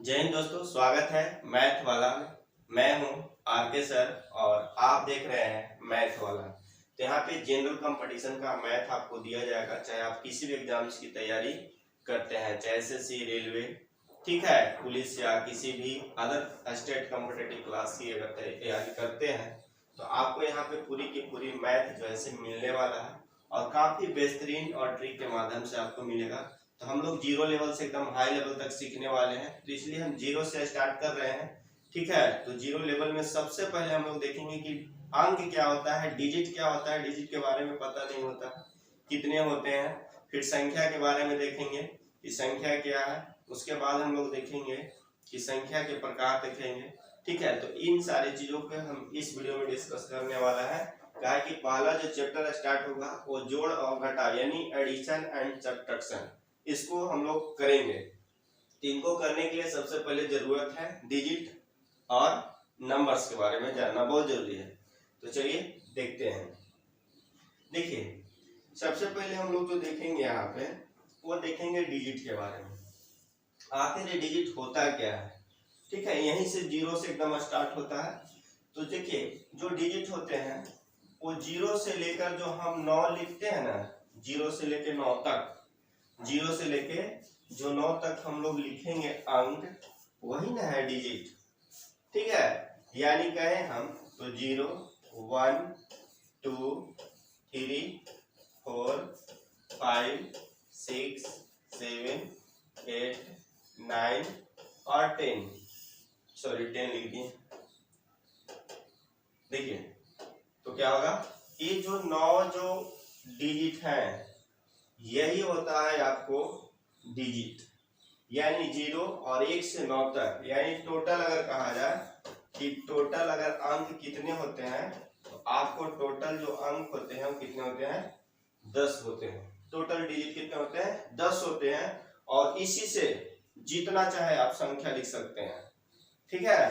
जय हिंद दोस्तों, स्वागत है मैथ वाला में। मैं हूं आरके सर और आप देख रहे हैं मैथ वाला। तो यहाँ पे जनरल कंपटीशन का मैथ आपको दिया जाएगा, चाहे आप किसी भी एग्जाम्स की तैयारी करते हैं, चाहे एसएससी, रेलवे, ठीक है, पुलिस या किसी भी अदर स्टेट कॉम्पिटिटिव क्लास की अगर तैयारी करते हैं तो आपको यहाँ पे पूरी की पूरी मैथ जो है मिलने वाला है और काफी बेहतरीन और ट्रिक के माध्यम से आपको मिलेगा। तो हम लोग जीरो लेवल से एकदम हाई लेवल तक सीखने वाले हैं, तो इसलिए हम जीरो से स्टार्ट कर रहे हैं, ठीक है। तो जीरो लेवल में सबसे पहले हम लोग देखेंगे कि अंक क्या होता है, डिजिट क्या होता है, डिजिट के बारे में पता नहीं होता, कितने होते हैं। फिर संख्या के बारे में देखेंगे कि संख्या क्या है। उसके बाद हम लोग देखेंगे कि संख्या के प्रकार देखेंगे, ठीक है। तो इन सारी चीजों पे हम इस वीडियो में डिस्कस करने वाला है। कहा कि पहला जो चैप्टर स्टार्ट होगा वो जोड़ और घटाव यानी एडिशन एंड सब्ट्रैक्शन, इसको हम लोग करेंगे। इनको करने के लिए सबसे पहले जरूरत है डिजिट और नंबर्स के बारे में जानना बहुत जरूरी है। तो चलिए देखते हैं। देखिए, सबसे पहले हम लोग जो देखेंगे यहाँ पे वो देखेंगे डिजिट के बारे में। आखिर ये डिजिट होता क्या है, ठीक है। यहीं से जीरो से एकदम स्टार्ट होता है। तो देखिए, जो डिजिट होते हैं वो जीरो से लेकर जो हम 9 लिखते हैं ना, जीरो से लेकर 9 तक, जीरो से लेके जो 9 तक हम लोग लिखेंगे अंक, वही ना है डिजिट, ठीक है। यानी कहें हम तो 0, 1, 2, 3, 4, 5, 6, 7, 8, 9 और 10, सॉरी 10 लिख दिए। देखिए, तो क्या होगा, ये जो 9 जो डिजिट है यही होता है आपको डिजिट, यानी 0 और 1 से 9 तक। यानी टोटल अगर कहा जाए कि टोटल अगर अंक कितने होते हैं तो आपको टोटल जो अंक होते हैं वो कितने होते हैं, 10 होते हैं। टोटल डिजिट कितने होते हैं, 10 होते हैं। और इसी से जितना चाहे आप संख्या लिख सकते हैं, ठीक है।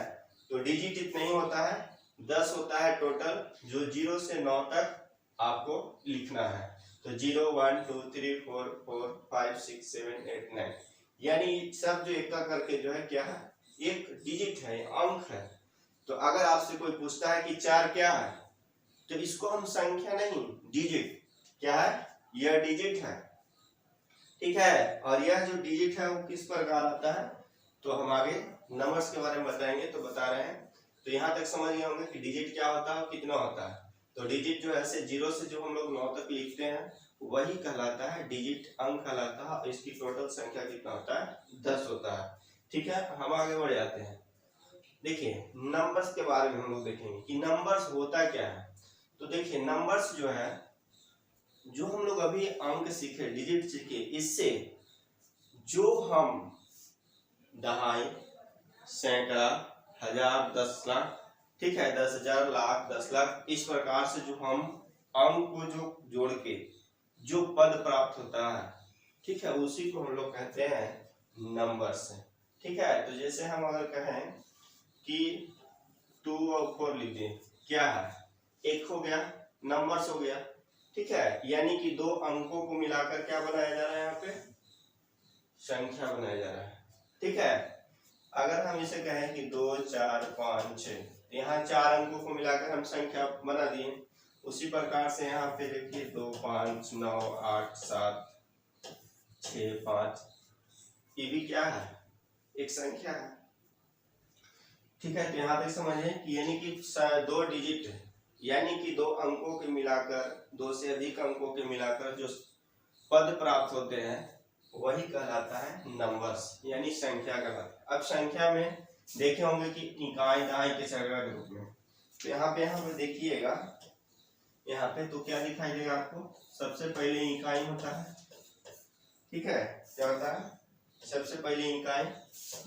तो डिजिट इतना ही होता है, 10 होता है टोटल, जो 0 से 9 तक आपको लिखना है। तो 0, 1, 2, 3, 4, 5, 6, 7, 8, 9, यानी सब जो एक करके जो है क्या है, एक डिजिट है, अंक है। तो अगर आपसे कोई पूछता है कि 4 क्या है, तो इसको हम संख्या नहीं, डिजिट क्या है, यह डिजिट है, ठीक है। और यह जो डिजिट है वो किस प्रकार आता है, तो हम आगे नंबर्स के बारे में बताएंगे, तो बता रहे हैं। तो यहाँ तक समझ गए होंगे कि डिजिट क्या होता है और कितना होता है। तो डिजिट जो है जीरो से जो हम लोग 9 तक लिखते हैं वही कहलाता है डिजिट, अंक कहलाता है। और इसकी टोटल संख्या कितना होता है, 10 होता है, ठीक है। हम आगे बढ़ जाते हैं। देखिए, नंबर्स के बारे में हम लोग देखेंगे कि नंबर्स होता क्या है। तो देखिए, नंबर्स जो है, जो हम लोग अभी अंक सीखे, डिजिट सीखे, इससे जो हम दहाई, सैकड़ा, हजार, 10 लाख, ठीक है, 10,000, लाख, 10 लाख, इस प्रकार से जो हम अंक को जो जोड़ के जो पद प्राप्त होता है, ठीक है, उसी को हम लोग कहते हैं नंबर्स, ठीक है। तो जैसे हम अगर कहें कि 2 और 4 लिख दें, क्या है, एक हो गया, नंबर्स हो गया, ठीक है। यानी कि दो अंकों को मिलाकर क्या बनाया जा रहा है, यहाँ पे संख्या बनाया जा रहा है, ठीक है। अगर हम इसे कहें कि 2, 4, 5, 6, यहाँ 4 अंकों को मिलाकर हम संख्या बना दिए। उसी प्रकार से यहाँ पे देखिए 2, 5, 9, 8, 7, 6, 5, ये भी क्या है, एक संख्या है, ठीक है। तो यहाँ पे समझे कि यानी कि 2 डिजिट, यानी कि 2 अंकों के मिलाकर, 2 से अधिक अंकों के मिलाकर जो पद प्राप्त होते हैं वही कहलाता है नंबर्स, यानी संख्या कहलाता है। अब संख्या में देखे होंगे कि इकाई, दहाई के सैकड़ा के रूप में। तो यहाँ पे देखिएगा, यहाँ पे तो क्या दिखाई देगा आपको, सबसे पहले इकाई होता है, ठीक है, क्या होता है, सबसे पहले इकाई।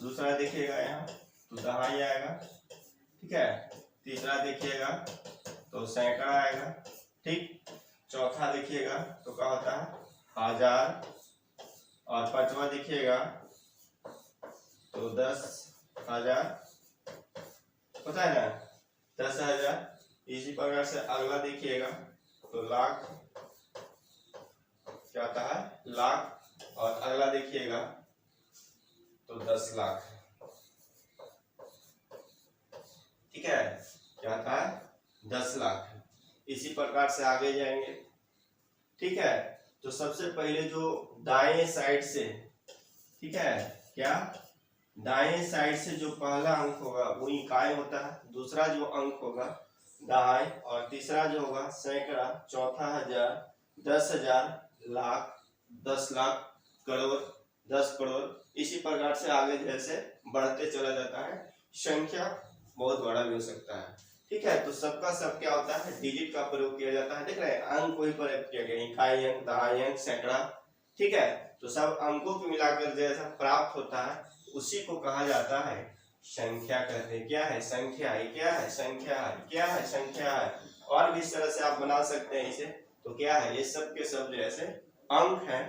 दूसरा देखिएगा यहाँ तो दहाई आएगा, ठीक है। तीसरा देखिएगा तो सैकड़ा आएगा, ठीक। चौथा देखिएगा तो क्या होता है, हजार। और पांचवा देखिएगा तो 10,000 होता है ना, 10,000। इसी प्रकार से अगला देखिएगा तो लाख, क्या होता है, लाख। और अगला देखिएगा तो 10 लाख, ठीक है, क्या आता है 10 लाख है। इसी प्रकार से आगे जाएंगे, ठीक है। तो सबसे पहले जो दाएं साइड से, ठीक है, क्या दाएं साइड से जो पहला अंक होगा वो इकाई होता है, दूसरा जो अंक होगा दहाई, और तीसरा जो होगा सैकड़ा, चौथा हजार, 10,000, लाख, 10 लाख, करोड़, 10 करोड़। इसी प्रकार से आगे जैसे बढ़ते चला जाता है, संख्या बहुत बड़ा भी हो सकता है, ठीक है। तो सबका सब क्या होता है, डिजिट का प्रयोग किया जाता है, देख रहे हैं अंक को ही प्रयोग किया गया, इकाई अंक, दहाई अंक, सैकड़ा, ठीक है। तो सब अंकों को मिलाकर जैसा प्राप्त होता है उसी को कहा जाता है संख्या कहते हैं। क्या है, संख्या है, क्या है, संख्या है, क्या है, संख्या है। और भी इस तरह से आप बना सकते हैं इसे। तो क्या है, ये सब के सब जैसे अंक है,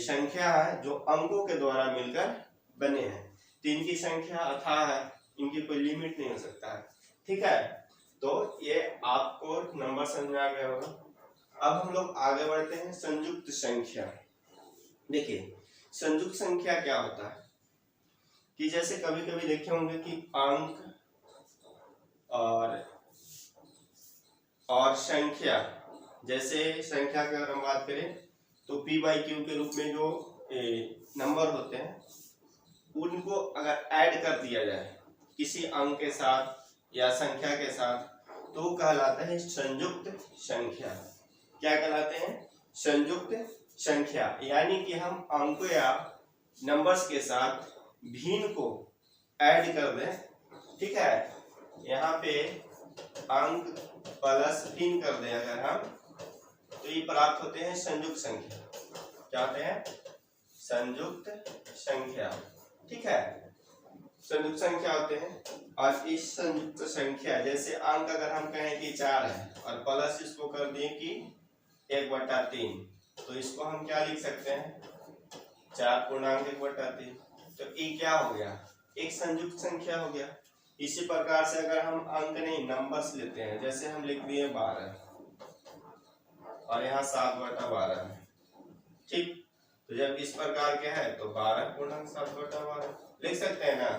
संख्या है जो अंकों के द्वारा मिलकर बने हैं। तो इनकी संख्या अथाह है, इनकी कोई लिमिट नहीं हो सकता है, ठीक है। तो ये आपको नंबर समझ में आ गया होगा। अब हम लोग आगे बढ़ते हैं, संयुक्त संख्या। देखिए संयुक्त संख्या क्या होता है कि जैसे कभी कभी देखे होंगे कि अंक और संख्या, जैसे संख्या की अगर हम बात करें तो p/q के रूप में जो नंबर होते हैं उनको अगर ऐड कर दिया जाए किसी अंक के साथ या संख्या के साथ तो कहलाता है संयुक्त संख्या। क्या कहलाते हैं, संयुक्त संख्या। यानी कि हम अंक या नंबर्स के साथ भिन्न को ऐड कर दें, ठीक है। यहाँ पे अंक प्लस भिन्न कर दें अगर हम, तो ये प्राप्त होते हैं संयुक्त संख्या। क्या होते हैं, संयुक्त संख्या, ठीक है। संयुक्त संख्या होते हैं। और इस संयुक्त संख्या जैसे अंक अगर हम कहें कि 4 है और प्लस इसको कर दें कि 1/3, तो इसको हम क्या लिख सकते हैं, 4/1/3। तो ये क्या हो गया, एक संयुक्त संख्या हो गया। इसी प्रकार से अगर हम अंक नहीं नंबर्स लेते हैं, जैसे हम लिख दिए 12 और यहाँ 7/12 है, ठीक। तो जब इस प्रकार के है तो 12/7/12 लिख सकते हैं ना।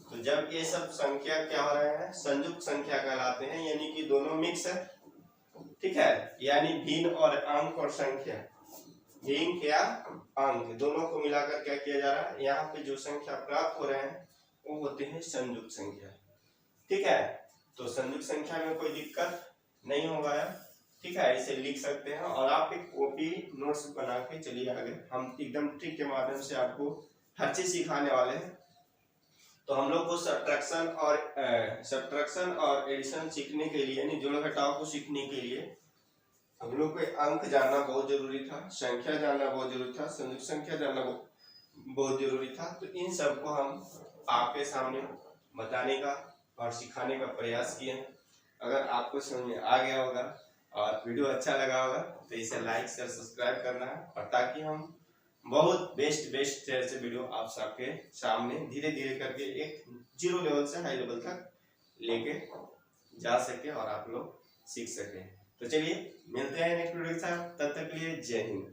तो जब ये सब संख्या क्या हो रहे हैं, संयुक्त संख्या कहलाते हैं, यानी कि दोनों मिक्स है, ठीक है। यानी भिन्न और अंक और संख्या, भिन्न या अंक दोनों को मिलाकर क्या किया जा रहा है, यहाँ पे जो संख्या प्राप्त हो रहे हैं वो होते हैं संयुक्त संख्या, ठीक है। तो संयुक्त संख्या में कोई दिक्कत नहीं होगा, ठीक है। इसे लिख सकते हैं और आप एक कॉपी नोट्स बना के चलिए आगे। हम एकदम ट्रिक के माध्यम से आपको हर चीज सिखाने वाले हैं। तो हम लोग को सब्ट्रैक्शन और एडिशन सीखने के लिए, यानी जोड़ घटाव को सीखने के लिए हम लोग को अंक जानना बहुत जरूरी था, संख्या जानना बहुत जरूरी था, संयुक्त संख्या जानना बहुत जरूरी था। तो इन सबको हम आपके सामने बताने का और सिखाने का प्रयास किए हैं। अगर आपको समझ में आ गया होगा और वीडियो अच्छा लगा होगा तो इसे लाइक शेयर सब्सक्राइब करना है, और ताकि हम बहुत बेस्ट तरह से वीडियो आप सबके सामने धीरे धीरे करके एक 0 लेवल से हाई लेवल तक लेके जा सके और आप लोग सीख सके। तो चलिए मिलते हैं नेक्स्ट वीडियो के साथ, तब तक के लिए जय हिंद।